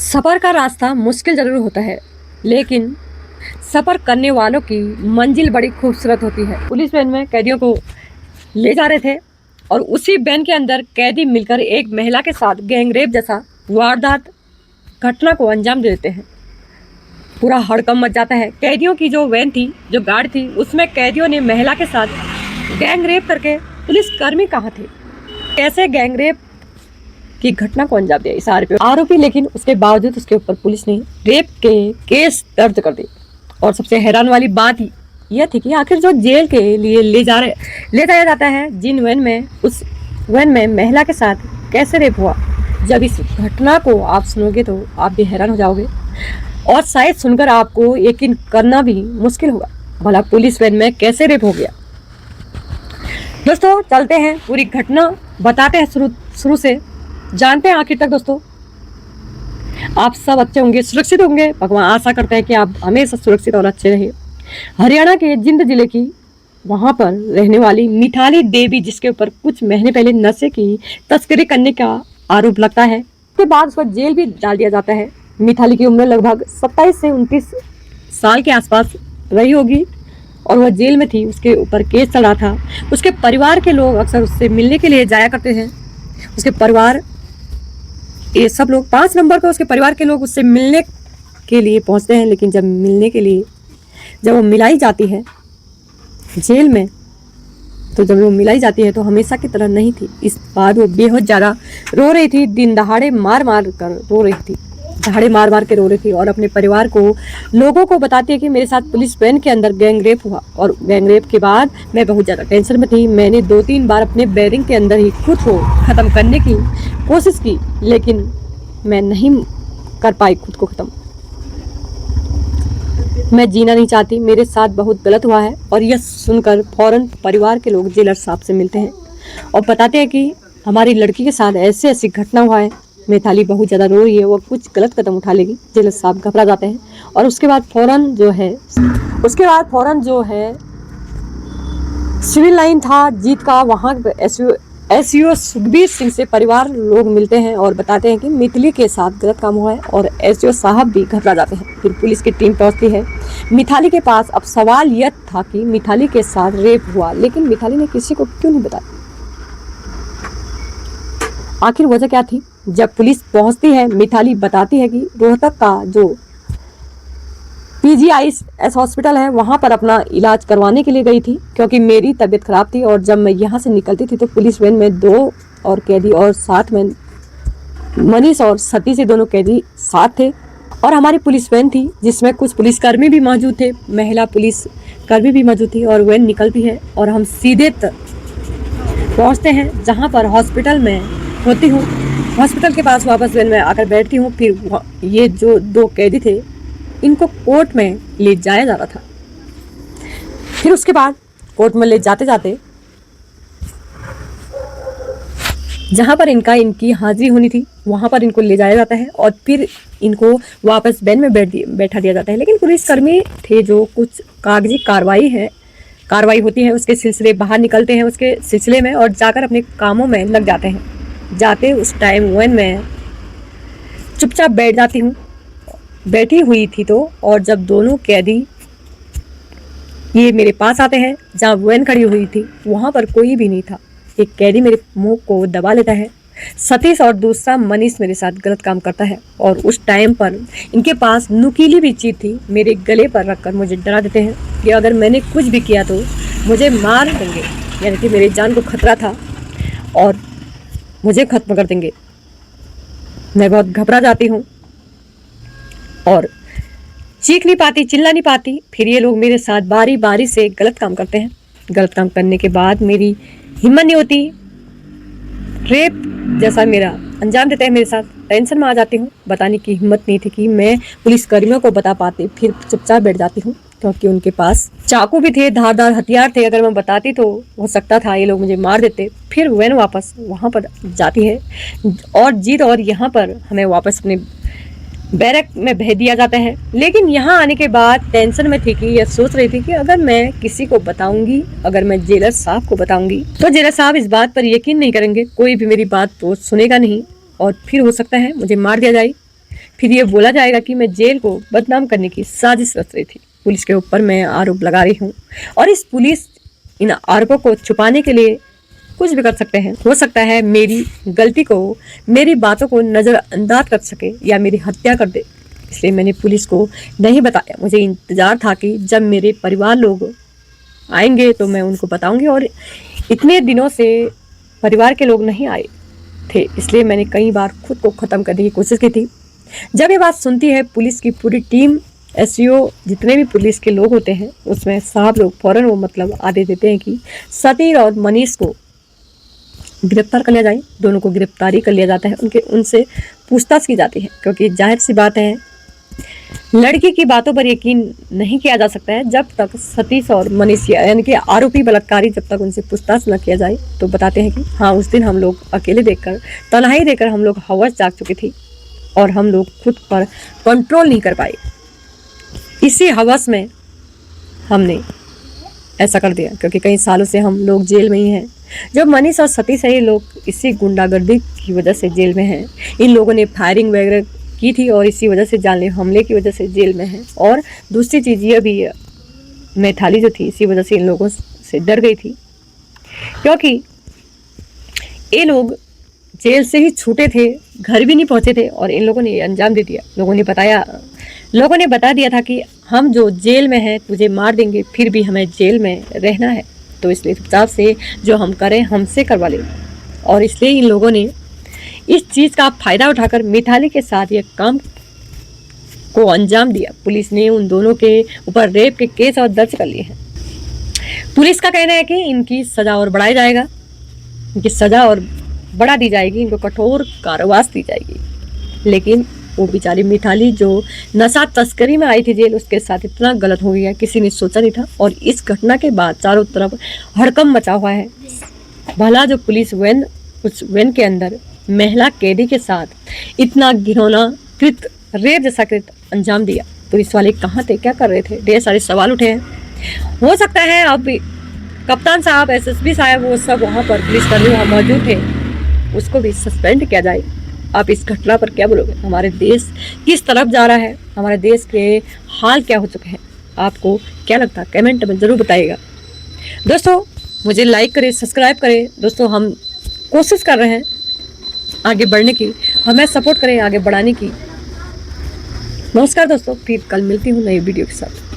सफ़र का रास्ता मुश्किल ज़रूर होता है, लेकिन सफ़र करने वालों की मंजिल बड़ी खूबसूरत होती है। पुलिस वैन में कैदियों को ले जा रहे थे और उसी वैन के अंदर कैदी मिलकर एक महिला के साथ गैंगरेप जैसा वारदात घटना को अंजाम दे देते हैं। पूरा हड़कंप मच जाता है। कैदियों की जो वैन थी, जो गार्ड थी, उसमें कैदियों ने महिला के साथ गैंगरेप करके पुलिसकर्मी कहाँ थे, कैसे गैंगरेप की घटना को अंजाम दिया इस आरोपी, लेकिन उसके बावजूद उसके ऊपर पुलिस ने रेप के केस दर्ज कर दिए। और सबसे हैरान वाली बात यह थी कि आखिर जो जेल के लिए ले जाया जाता है, जिन वैन में, उस वैन में महिला के साथ कैसे रेप हुआ। जब इस घटना को आप सुनोगे तो आप भी हैरान हो जाओगे और शायद सुनकर आपको यकीन करना भी मुश्किल होगा, भला पुलिस वैन में कैसे रेप हो गया। दोस्तों चलते हैं, पूरी घटना बताते हैं शुरू से, जानते हैं आखिर तक। दोस्तों आप सब अच्छे होंगे, सुरक्षित होंगे, भगवान आशा करते हैं कि आप हमेशा सुरक्षित और अच्छे रहे। हरियाणा के जिंद जिले की वहां पर रहने वाली मिताली देवी, जिसके ऊपर कुछ महीने पहले नशे की तस्करी करने का आरोप लगता है, उसके बाद उसको जेल भी डाल दिया जाता है। मिताली की उम्र लगभग 27 से 29 साल के आसपास रही होगी और वह जेल में थी। उसके ऊपर केस चल रहा था। उसके परिवार के लोग अक्सर उससे मिलने के लिए जाया करते हैं। उसके परिवार, ये सब लोग 5 नंबर को उसके परिवार के लोग उससे मिलने के लिए पहुंचते हैं, लेकिन जब वो मिलाई जाती है जेल में, तो जब वो मिलाई जाती है तो हमेशा की तरह नहीं थी। इस बार वो बेहद ज़्यादा रो रही थी, दिन दहाड़े मार मार के रो रही थी और अपने परिवार को, लोगों को बताती है कि मेरे साथ पुलिस वैन के अंदर गैंगरेप हुआ और गैंगरेप के बाद मैं बहुत ज़्यादा टेंशन में थी। मैंने 2-3 बार अपने बैरिंग के अंदर ही खुद को ख़त्म करने की कोशिश की, लेकिन मैं नहीं कर पाई खुद को ख़त्म। मैं जीना नहीं चाहती, मेरे साथ बहुत गलत हुआ है। और यह सुनकर फौरन परिवार के लोग जेलर साहब से मिलते हैं और बताते हैं कि हमारी लड़की के साथ ऐसी घटना हुआ है। मिताली बहुत ज़्यादा रो रही है, वो कुछ गलत कदम उठा लेगी। जेलर साहब घबरा जाते हैं और उसके बाद फौरन जो है सिविल लाइन था जीत का, वहाँ एसईओ सुखबीर सिंह से परिवार लोग मिलते हैं और बताते हैं कि मिताली के साथ गलत काम हुआ है और एसईओ साहब भी घबरा जाते हैं। फिर पुलिस की टीम पहुंचती है मिताली के पास। अब सवाल यह था कि मिताली के साथ रेप हुआ, लेकिन मिताली ने किसी को क्यों नहीं बताया। आखिर वजह क्या थी। जब पुलिस पहुंचती है, मिताली बताती है कि रोहतक का जो पीजीआईएस हॉस्पिटल है, वहां पर अपना इलाज करवाने के लिए गई थी, क्योंकि मेरी तबीयत खराब थी और जब मैं यहाँ से निकलती थी तो पुलिस वैन में 2 और कैदी और साथ में मनीष और सती से दोनों कैदी साथ थे। और हमारी पुलिस वैन थी जिसमें कुछ पुलिसकर्मी भी मौजूद थे, महिला पुलिसकर्मी भी मौजूद थी। और वैन निकलती है और हम सीधे पहुँचते हैं जहाँ पर हॉस्पिटल में होती हूँ। हॉस्पिटल के पास वापस वैन में आकर बैठती हूँ। फिर ये जो 2 कैदी थे, इनको कोर्ट में ले जाया जा रहा था। फिर उसके बाद कोर्ट में ले जाते जाते जहाँ पर इनकी हाजिरी होनी थी, वहाँ पर इनको ले जाया जाता है और फिर इनको वापस वैन में बैठा दिया जाता है। लेकिन पुलिसकर्मी थे जो कुछ कागजी कार्रवाई होती है उसके सिलसिले बाहर निकलते हैं उसके सिलसिले में और जाकर अपने कामों में लग जाते हैं। जाते उस टाइम वैन में चुपचाप बैठी हुई थी तो, और जब दोनों कैदी ये मेरे पास आते हैं जहाँ वैन खड़ी हुई थी, वहाँ पर कोई भी नहीं था। एक कैदी मेरे मुंह को दबा लेता है। सतीश और दूसरा मनीष मेरे साथ गलत काम करता है और उस टाइम पर इनके पास नुकीली भी चीज थी, मेरे गले पर रखकर मुझे डरा देते हैं कि अगर मैंने कुछ भी किया तो मुझे मार देंगे, यानी कि मेरी जान को खतरा था और मुझे खत्म कर देंगे। मैं बहुत घबरा जाती हूँ और चीख नहीं पाती, चिल्ला नहीं पाती। फिर ये लोग मेरे साथ बारी बारी से गलत काम करते हैं। गलत काम करने के बाद मेरी हिम्मत नहीं होती, रेप जैसा मेरा अंजाम देते हैं मेरे साथ। टेंशन में आ जाती हूँ, बताने की हिम्मत नहीं थी कि मैं पुलिसकर्मियों को बता पाती। फिर चुपचाप बैठ जाती हूँ क्योंकि उनके पास चाकू भी थे, धारदार हथियार थे। अगर मैं बताती तो हो सकता था ये लोग मुझे मार देते। फिर वैन वापस वहाँ पर जाती है और जीत और यहाँ पर हमें वापस अपने बैरक में भेज दिया जाता है। लेकिन यहाँ आने के बाद टेंशन में थी कि यह सोच रही थी कि अगर मैं किसी को बताऊंगी, अगर मैं जेलर साहब को बताऊंगी तो जेलर साहब इस बात पर यकीन नहीं करेंगे, कोई भी मेरी बात तो सुनेगा नहीं और फिर हो सकता है मुझे मार दिया जाए। फिर ये बोला जाएगा कि मैं जेल को बदनाम करने की साजिश रच रही थी। पुलिस के ऊपर मैं आरोप लगा रही हूँ और इस पुलिस इन आरोपों को छुपाने के लिए कुछ भी कर सकते हैं। हो सकता है मेरी गलती को, मेरी बातों को नज़रअंदाज कर सके या मेरी हत्या कर दे। इसलिए मैंने पुलिस को नहीं बताया। मुझे इंतज़ार था कि जब मेरे परिवार लोग आएंगे तो मैं उनको बताऊंगी, और इतने दिनों से परिवार के लोग नहीं आए थे, इसलिए मैंने कई बार खुद को ख़त्म करने की कोशिश की थी। जब ये बात सुनती है पुलिस की पूरी टीम, एसईओ, जितने भी पुलिस के लोग होते हैं, उसमें साहब लोग फौरन वो मतलब आदेश देते हैं कि सतीश और मनीष को गिरफ्तार कर लिया जाए। दोनों को गिरफ्तारी कर लिया जाता है, उनसे पूछताछ की जाती है, क्योंकि जाहिर सी बात है लड़की की बातों पर यकीन नहीं किया जा सकता है जब तक सतीश और मनीष यानी कि आरोपी बलात्कारी जब तक उनसे पूछताछ न किया जाए। तो बताते हैं कि हाँ, उस दिन हम लोग अकेले देखकर, तन्हाई देकर हम लोग हवस जाग चुकी थी और हम लोग खुद पर कंट्रोल नहीं कर पाए। इसी हवस में हमने ऐसा कर दिया, क्योंकि कई सालों से हम लोग जेल में ही हैं। जो मनीष और सतीश है, ये लोग इसी गुंडागर्दी की वजह से जेल में हैं। इन लोगों ने फायरिंग वगैरह की थी और इसी वजह से जानलेवा हमले की वजह से जेल में हैं। और दूसरी चीज़ ये भी, मैथाली जो थी, इसी वजह से इन लोगों से डर गई थी, क्योंकि ये लोग जेल से ही छूटे थे, घर भी नहीं पहुंचे थे और इन लोगों ने अंजाम दे दिया। लोगों ने बता दिया था कि हम जो जेल में हैं तुझे मार देंगे, फिर भी हमें जेल में रहना है, तो इसलिए चुपचाप से जो हम करें हमसे करवा ले। और इसलिए इन लोगों ने इस चीज़ का फ़ायदा उठाकर मिताली के साथ ये काम को अंजाम दिया। पुलिस ने उन दोनों के ऊपर रेप के केस और दर्ज कर लिए हैं। पुलिस का कहना है कि इनकी सज़ा और बढ़ाया जाएगा, इनकी सज़ा और बढ़ा दी जाएगी, इनको कठोर कारावास दी जाएगी। लेकिन वो बेचारी मिताली जो नशा तस्करी में आई थी जेल, उसके साथ इतना गलत हो गया किसी ने सोचा नहीं था। और इस घटना के बाद चारों तरफ हड़कंप मचा हुआ है। भला जो पुलिस वैन, उस वैन के अंदर महिला कैदी के साथ इतना घिनौना कृत, रेप जैसा कृत अंजाम दिया, पुलिस वाले कहाँ थे, क्या कर रहे थे, ढेर सारे सवाल उठे हैं। हो सकता है अब कप्तान साहब, एसएसपी साहब, वो सब वहाँ पर पुलिसकर्मी वहाँ मौजूद थे, उसको भी सस्पेंड किया जाए। आप इस घटना पर क्या बोलोगे? हमारे देश किस तरफ जा रहा है, हमारे देश के हाल क्या हो चुके हैं, आपको क्या लगता है? कमेंट में ज़रूर बताइएगा। दोस्तों मुझे लाइक करें, सब्सक्राइब करें। दोस्तों हम कोशिश कर रहे हैं आगे बढ़ने की, हमें सपोर्ट करें आगे बढ़ाने की। नमस्कार दोस्तों, फिर कल मिलती हूँ नई वीडियो के साथ।